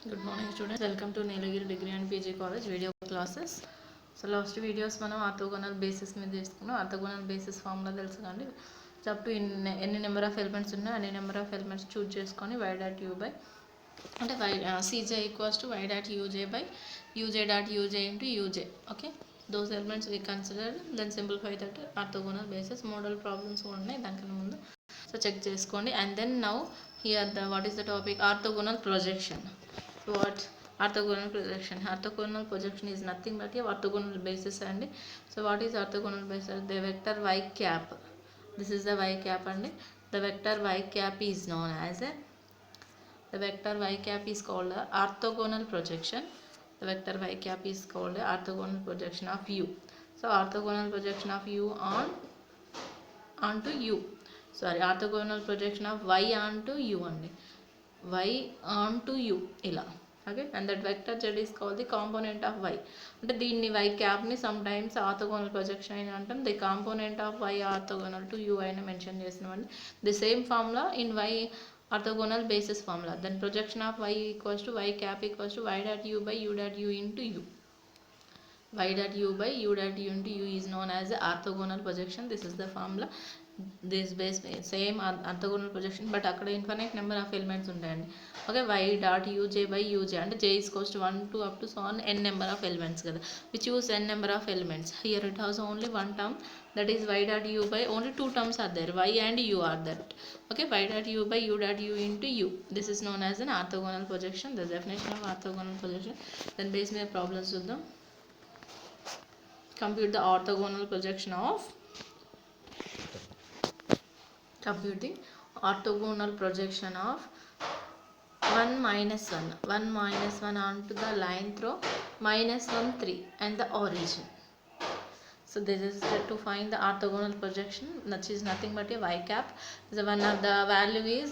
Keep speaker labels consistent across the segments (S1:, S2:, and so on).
S1: Good morning students, welcome to Nilagiri Degree and PG College video classes. So last videos మనం orthogonal basis మీద తీసుకున్నాం. Orthogonal basis formula తెలుసు కండి. Up to ఎన్ని number of elements ఉన్నాయో అన్ని number of elements choose చేసుకొని y dot u by అంటే cj equals to y dot uj by uj dot uj into uj. Okay, those elements we considered, then simplify that orthogonal basis. Model problems కూడా ఉన్నాయి దానికన్నా ముందు, so check చేసుకోండి. And then now here the what is the topic, orthogonal projection. What orthogonal projection? Orthogonal projection is nothing but a orthogonal basis. And so what is orthogonal basis? The vector y cap, this is the y cap, and the vector y cap is known as a, the vector y cap is called a orthogonal projection. The vector y cap is called a orthogonal projection of u. So orthogonal projection of u onto u, sorry, orthogonal projection of y onto u only, y onto u ఇలా. Okay, and that vector z is called the component of y. అంటే దీన్ని y క్యాప్ని sum times orthogonal projection అయినా అంటాం, the component of y orthogonal to u అయినా mention చేసినామండి. The same formula in y orthogonal basis formula. Then projection of y equals to y cap equals to y dot u by u dot u into u. y dot u by u dot u into u is known as the orthogonal projection. This is the formula. This base same orthogonal projection, but అక్కడ infinite number of elements ఉంటాయండి. Okay, y dot uj by uj అంటే j is equals to 1 to up to so on n number of elements కదా. We choose n number of elements. Here it has only one term, that is y dot u by, only two terms are there, y and u are that. Okay, y dot u by u dot u into u. This is known as an orthogonal projection. The definition of orthogonal projection. Then base మీద problems చూద్దాం. Compute the orthogonal projection of, compute the orthogonal projection of 1 minus 1, 1 minus 1 onto the line through minus 1 3 and the origin. So this is to find the orthogonal projection, that is nothing but a y cap. The one of the value is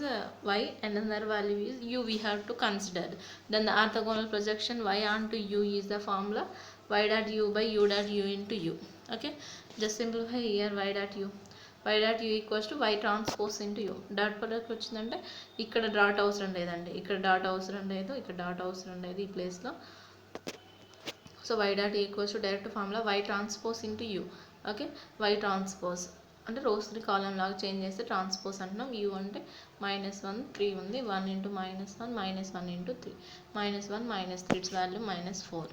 S1: y and another value is u, we have to consider. Then the orthogonal projection y onto u is the formula y dot u by u dot u into u. Okay, just simplify here y dot u. y dot u equals to y transpose into u. Dot product వచ్చిందంటే ఇక్కడ dot అవసరం లేదండి, ఇక్కడ dot అవసరం లేదు, ఇక్కడ dot అవసరం లేదు ఈ ప్లేస్లో. So y dot equals to direct formula y transpose into u. Okay, y transpose అంటే రోస్ని కాలం లాగా చేంజ్ చేస్తే ట్రాన్స్పోజ్ అంటున్నాం. u అంటే -1 3 ఉంది, 1 into -1 -1 into 3, -1 -3 it's value -4.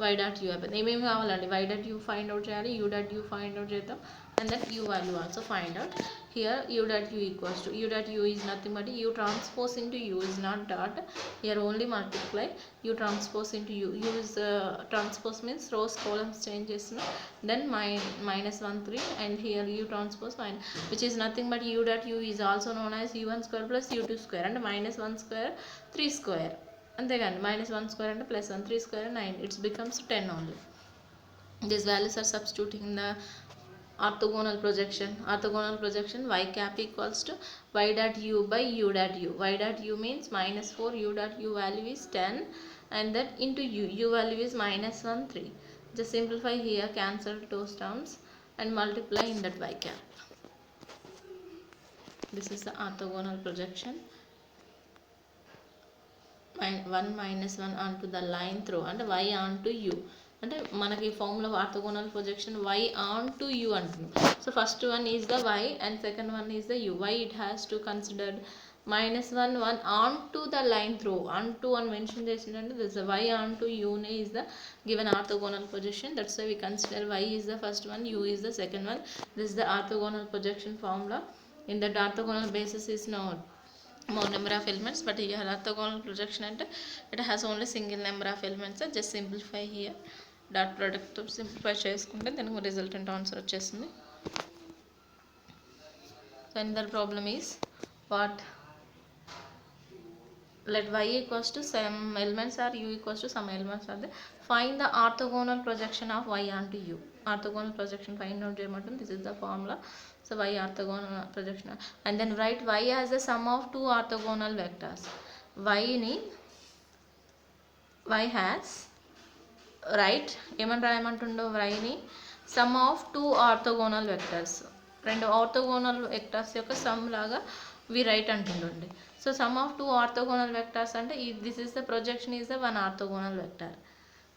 S1: y dot u అయిపోయింది. ఏమేమి కావాలండి, y dot u find out చేయాలి, u dot u find out చేద్దాం, and then u value also find out. Here u dot u equals to, u dot u is nothing but u transpose into u is not dot, here only multiply u transpose into u. U is transpose means rows columns changes, no? Then -1 3 and here u transpose minus, which is nothing but u dot u is also known as u1 square plus u2 square and -1 square 3 square. అంతేగాని -1 square అంటే +1, 3 square 9, it becomes 10 only. These values are substituting in the orthogonal projection. Orthogonal projection y cap equals to y dot u by u dot u. Y dot u means -4, u dot u value is 10 and that into u, u value is -1 3. Just simplify here, cancel those terms and multiply in that y cap. This is the orthogonal projection. 1 -1 onto the line through and y onto u. అంటే మనకి formula orthogonal projection y on to u అంటున్నాం. So first one is the y and second one is the u. y it has to considered -1 1 on to the line through, on to అని mention చేసిందంటే this y on to u is the given orthogonal projection. That's why we consider y is the first one, u is the second one. This is the orthogonal projection formula. In that orthogonal basis is not more number of elements, but here orthogonal projection అంటే it has only single number of elements. Just simplify here, dot product simplify చేసుకుంటే దానికి resultant answer వచ్చేస్తుంది. So another problem is what, let y equals to some elements are u equals to some elements are there. Find the orthogonal projection of y onto u. Orthogonal projection find out చేయమంటుంది. This is the formula. So y orthogonal projection, and then write y as the sum of two orthogonal vectors. y has, right ఏమని రాయమంటుండో, yని sum of two orthogonal vectors, రెండు orthogonal vectors యొక్క sum లాగా we write అంటుండండి. So sum of two orthogonal vectors అంటే this is the projection is the one orthogonal vector.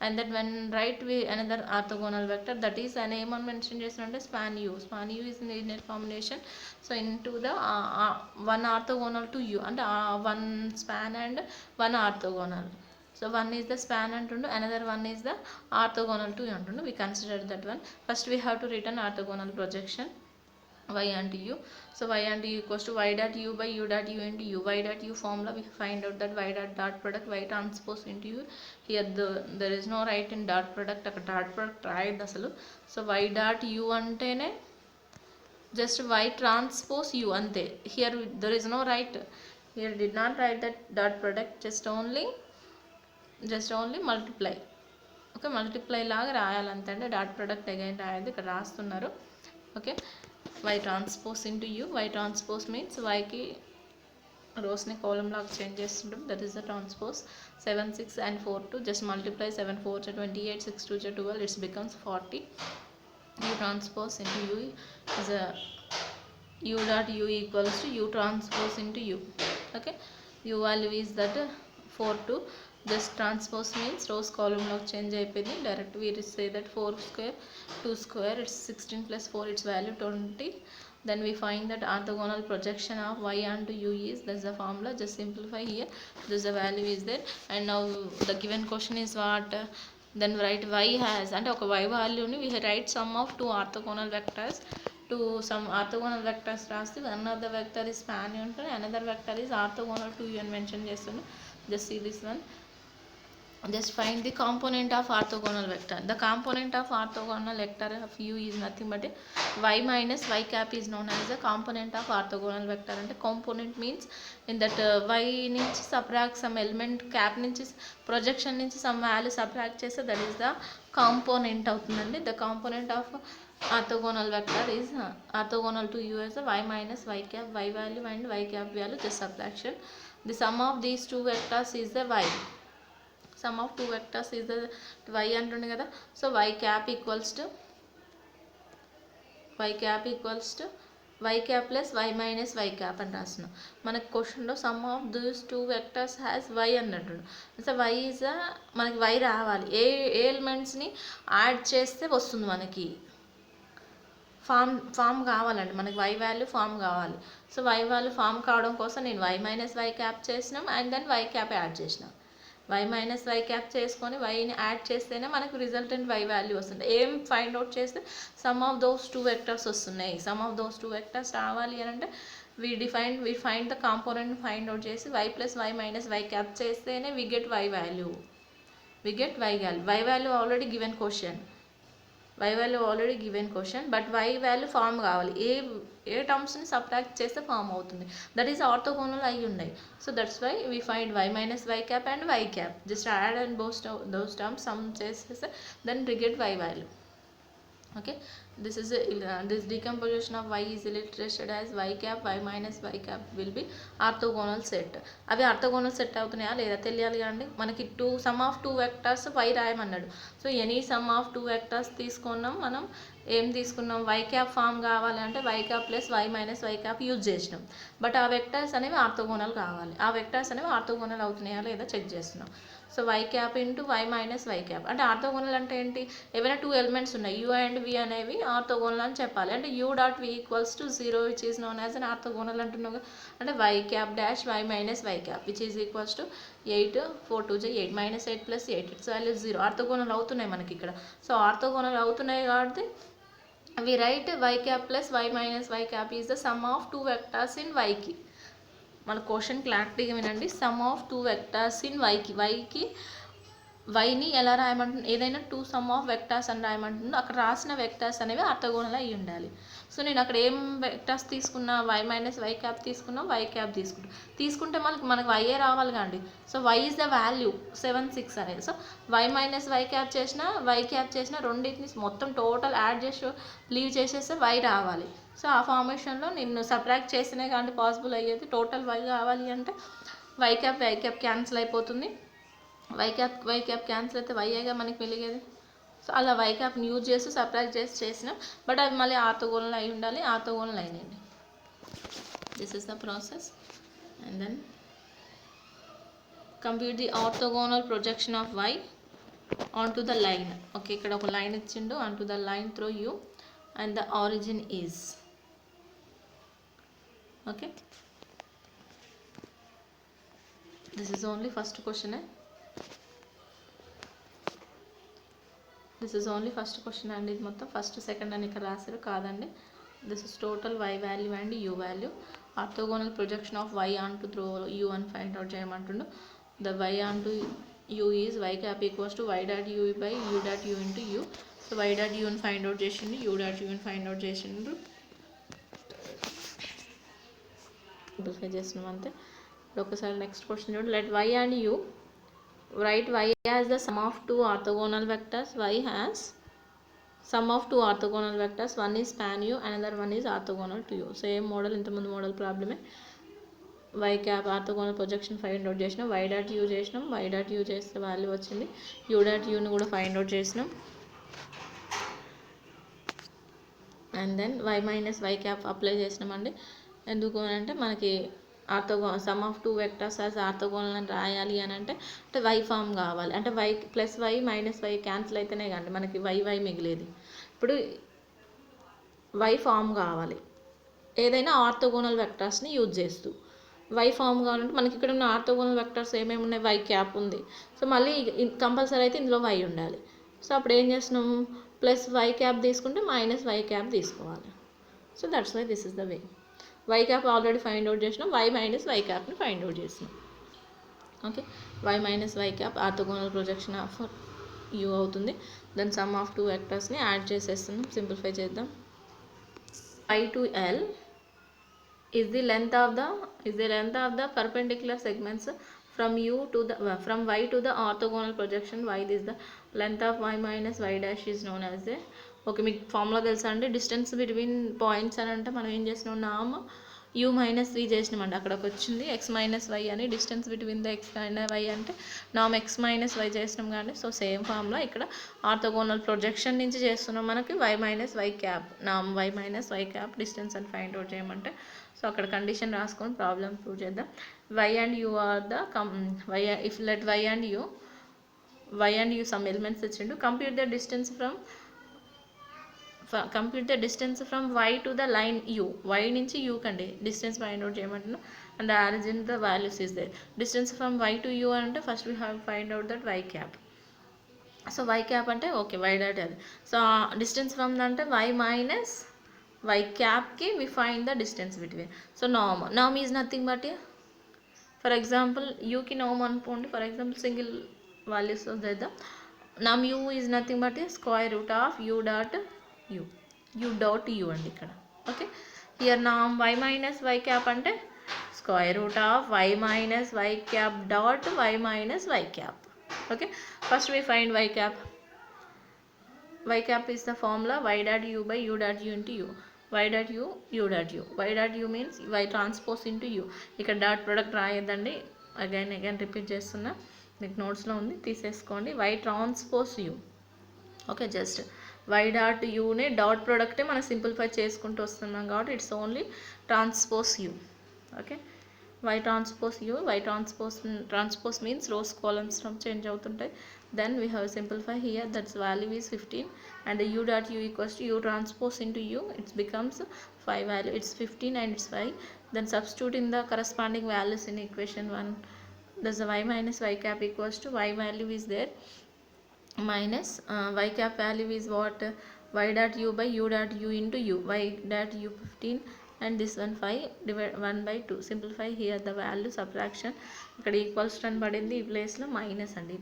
S1: And that when right we another orthogonal vector, that is an name on mention చేసినట్టే span u. Span u is in the linear combination, so into the one orthogonal to u and one span and one orthogonal. So one is the span antundu, another one is the orthogonal to u antundu. We consider that one. First we have to written orthogonal projection y and u. So y and u equals to y dot u by u dot u into u. Y dot u formula, we find out that y dot product y transpose into u. Here there is no right in dot product, అక్కడ dot product రాయద్దు అసలు. So y dot u అంటేనే just y transpose u అంతే. Here there is no right, here did not write that dot product, just only multiply. Okay, multiply లాగా రాయాలంతే, అంటే dot product again రాయద్దు, ఇక్కడ రాస్తున్నారు. Okay, y transpose into u. Y transpose means y కి రోస్ని column లాగా change చేస్తుంటాం, that is the transpose. 7 6 and 4 2, just multiply 7 4 28, 6 2 12, it becomes 40. U transpose into u is a u dot u equals to u transpose into u. Okay, u value is that 4 2, just transpose means rows column log change అయిపోయింది. Direct we say that 4 square 2 square, it's 16 plus 4, its value 20. Then we find that orthogonal projection of y onto u is, that's the formula, just simplify here, this the value is there. And now the given question is what, then write y has, అంటే ఒక y వాల్యూని we write sum of two orthogonal vectors to some orthogonal vectors రాస్తే one of the vector is span ఉంటుంది, another vector is orthogonal to u అని mention చేస్తుంది. Just see this one. Just find the component of orthogonal vector. The component of orthogonal vector of u is nothing but y minus y cap is known as the component of orthogonal vector. And component means in that y నుంచి subtract some element, cap నుంచి projection నుంచి some value subtract చేస్తే that is the component అవుతుందండి. The component of orthogonal vector is orthogonal to u as a y minus y cap, y value and y cap value, just subtraction. The sum of these two vectors is the y. Sum of two vectors is the y అంటుంది కదా. So y cap equals to y cap plus y minus y cap అని రాస్తున్నాం. మనకి క్వశ్చన్లో some of these two vectors has y అన్నట్టు. So y is మనకి y రావాలి, ఏ ఎలిమెంట్స్ని add చేస్తే వస్తుంది మనకి ఫామ్ కావాలండి, మనకి y వాల్యూ ఫామ్ కావాలి. సో y వాల్యూ ఫామ్ కావడం కోసం నేను y మైనస్ y క్యాప్ చేసినాం and then y cap add చేసినాం. y మైనస్ y క్యాప్ చేసుకొని yని యాడ్ చేస్తేనే మనకు రిజల్టెంట్ y వాల్యూ వస్తుంది. ఏం ఫైండ్ అవుట్ చేస్తే sum of those two vectors వస్తున్నాయి. Sum of those two vectors రావాలి అని అంటే we find the component find out చేసి y plus y minus y cap చేస్తేనే we get y value. y value already given question, but y value form కావాలి, ఏ టర్మ్స్ని subtract చేస్తే form అవుతుంది, దట్ ఈస్ ఆర్థోగోనల్ అయి ఉన్నాయి. So that's why we find y minus y cap and y cap, just add and those terms sum చేసేస్తే then we get y value. Okay, this decomposition of y is illustrated as y cap, y minus y cap will be orthogonal set. అవి orthogonal set అవుతున్నాయా లేదా తెలియాలి అండి. మనకి sum of two vectors y రాయమన్నాడు. So any sum of two vectors తీసుకున్నాం, మనం ఏం తీసుకున్నాం, y క్యాప్ ఫామ్ కావాలంటే y cap plus y minus y cap use చేసినాం. బట్ ఆ వెక్టర్స్ అనేవి ఆర్థోగోనల్ కావాలి, ఆ వెక్టర్స్ అనేవి ఆర్థోగోనల్ అవుతున్నాయా లేదా చెక్ చేస్తున్నాం. So y cap into y minus y cap అంటే ఆర్థోగోనల్ అంటే ఏంటి, ఏవైనా టూ ఎలిమెంట్స్ ఉన్నాయి u అండ్ v అనేవి ఆర్థోగోనల్ అని చెప్పాలి. అంటే u dot v equals to 0 which is known as an orthogonal అంటున్నావు. అంటే y cap dash y minus y cap which is equals to 8 4 2 8 minus 8 plus 8, it's value 0. Orthogonal అవుతున్నాయి మనకి ఇక్కడ. So orthogonal అవుతున్నాయి కాబట్టి we write y cap plus y minus y cap is the sum of two vectors in y కి. మన question క్లారిటీగా వినండి. Sum of two vectors in వైకి వైని ఎలా రాయమంటుంది, ఏదైనా టూ సమ్ ఆఫ్ వెక్టర్స్ అని రాయమంటుందో అక్కడ రాసిన వెక్టర్స్ అనేవి ఆర్థోగోనల్ అయి ఉండాలి. సో నేను అక్కడ ఏం వెక్టర్స్ తీసుకున్నా, y మైనస్ y క్యాప్ తీసుకున్నా, y క్యాప్ తీసుకుంటే మనకు y రావాలి కాండి. So y is the value 7 6 అనేది. So y minus y cap చేసినా y క్యాప్ చేసినా రెండింటిని మొత్తం టోటల్ యాడ్ చేసి లీవ్ చేసేస్తే y రావాలి. సో ఆ ఫార్మేషన్లో నేను సబ్ట్రాక్ట్ చేసినే కానీ పాసిబుల్ అయ్యేది. టోటల్ y కావాలి అంటే y క్యాప్ క్యాన్సిల్ అయిపోతుంది, y క్యాప్ క్యాన్సిల్ అయితే yగా మనకి వెలిగేది. సో అలా y క్యాప్ని యూజ్ చేసి సబ్ట్రాక్ట్ చేసినాం, బట్ అవి మళ్ళీ ఆర్థోగోనల్ అయి ఉండాలి, ఆర్థోగోనల్ అయినాయండి. This is the process. And then compute the orthogonal projection of y onto the line. Okay, ఇక్కడ ఒక లైన్ ఇచ్చిండు, onto the line through u and the origin is. Okay, this is only first question. This is only first question అండి. ఇది మొత్తం first second అని ఇక్కడ రాశారు కాదండి. This is total y value and u value. Orthogonal projection of y onto through u అని find out చేయమంటుండు. The y onto u is y cap equals to y dot u by u dot u into u. So y dot u ని find out చేసిండు, u dot u ని find out చేసిండు. Simplify చేస్తున్నాం అంతే. ఇప్పుడు ఒకసారి next question చూడండి. Let y and u, write y as the sum of two orthogonal vectors. Y has sum of two orthogonal vectors, one is span u, another one is orthogonal to u. Same model, ఇంతకుముందు model ప్రాబ్లమే. y cap orthogonal projection find out చేసినాం, y dot u చేసినాం, y dot u చేస్తే value వచ్చింది, u dot uని కూడా find out చేసినాం. And then y minus y cap apply చేసినామండి. ఎందుకు అని అంటే మనకి sum of two vectors as orthogonal అని రాయాలి అని అంటే y ఫామ్ కావాలి. అంటే y plus y minus y cancel అయితేనే కానీ మనకి y మిగిలేది. ఇప్పుడు y ఫామ్ కావాలి ఏదైనా ఆర్థోగోనల్ వెక్టర్స్ని యూజ్ చేస్తూ. y ఫామ్ కావాలంటే మనకి ఇక్కడ ఉన్న ఆర్థోగోనల్ వెక్టర్స్ ఏమేమి ఉన్నాయి, y క్యాప్ ఉంది. సో మళ్ళీ కంపల్సరీ అయితే ఇందులో y ఉండాలి. సో అప్పుడు ఏం చేస్తున్నాం, ప్లస్ y క్యాప్ తీసుకుంటే మైనస్ y క్యాప్ తీసుకోవాలి. So that's why this is the way. y cap already find out చేసినాం, y మైనస్ y క్యాప్ని ఫైండ్ అవుట్ చేసినాం. Okay, y minus y cap orthogonal projection of u అవుతుంది. Then sum of two వెక్టర్స్ని add చేసేస్తున్నాం. Simplify చేద్దాం. y to l is the length of the perpendicular segments from y to the orthogonal projection. Y is the length of y minus y dash is known as a. Okay, మీకు formula తెలుసా అండి. Distance between points అని అంటే మనం ఏం చేసినాం, నామ్ u minus v చేసినామండి. అక్కడికి వచ్చింది x మైనస్ y అని. Distance between the x and y అంటే నామ్ x మైనస్ y చేసినాం కానీ. సో సేమ్ ఫార్ములా ఇక్కడ ఆర్థోగోనల్ ప్రొజెక్షన్ నుంచి చేస్తున్నాం. మనకి y మైనస్ y క్యాప్, నామ్ y minus y cap distance అని ఫైండ్ అవుట్ చేయమంటే. సో అక్కడ కండిషన్ రాసుకొని ప్రాబ్లమ్ ప్రూవ్ చేద్దాం. y and u are the if let y and u sum elements ఇచ్చిండు. Compute the distance from y to the line u. y నుంచి u కండి distance find out చేయమంటున్నాం. And the origin the values is there. Distance from y to u అంటే first we have find out that y cap. So y cap అంటే okay y dot అది. So distance from అంటే y minus y క్యాప్కి we find the distance between. So నామ్ is nothing but, for example యూకి నామ్ అనుకోండి. For example single values చేద్దాం. నామ్ u is nothing but square root of u dot u అండి ఇక్కడ. ఓకే, హియర్ నామ్ y మైనస్ y క్యాప్ అంటే square root of y minus y cap dot y minus y cap. Okay, first we find y cap. y cap is the formula y dot u by u dot u into u. y dot u, u dot u. y dot u means y transpose into u. ఇక్కడ dot product రాయద్దండి. Again repeat చేస్తున్నా, మీకు నోట్స్లో ఉంది తీసేసుకోండి. y transpose u. Okay, just y dot యూనే dot ప్రోడక్టే మనం సింప్లిఫై చేసుకుంటూ వస్తున్నాం కాబట్టి it's only transpose u. Okay, y transpose u. y transpose means rows columns change అవుతుంటాయి. Then we have simplify here, that's value is 15 and the u dot u equals to u transpose into u. It becomes 5 value, it's 15 and it's 5. Then substitute in the corresponding values in equation 1. Thus the y minus y cap equals to y value is there minus y cap value is what, y dot u by u dot u into u. Y dot u 15 and this one 5 divided 1 by 2. Simplify here the value, subtraction. ఇక్కడ equals అని పడింది, ఈ ప్లేస్లో minus అండి.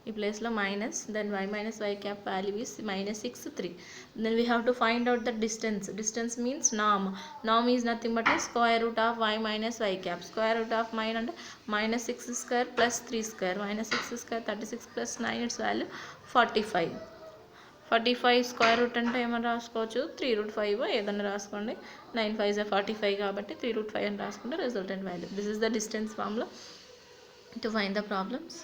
S1: ఈ ప్లేస్లో minus. Then y minus y cap value is minus 6 3. Then we have to find out the distance means norm is nothing but a square root of y minus y cap. Square root of mine and minus 6 square plus 3 square. Minus 6 square 36 plus 9, its value 45. 45 square root అంటే ఏమని రాసుకోవచ్చు, 3 root 5 ఏదన్నా రాసుకోండి. 9 5 45 కాబట్టి 3 root 5 అని రాసుకుంటే resultant value. This is the distance formula to find the problems.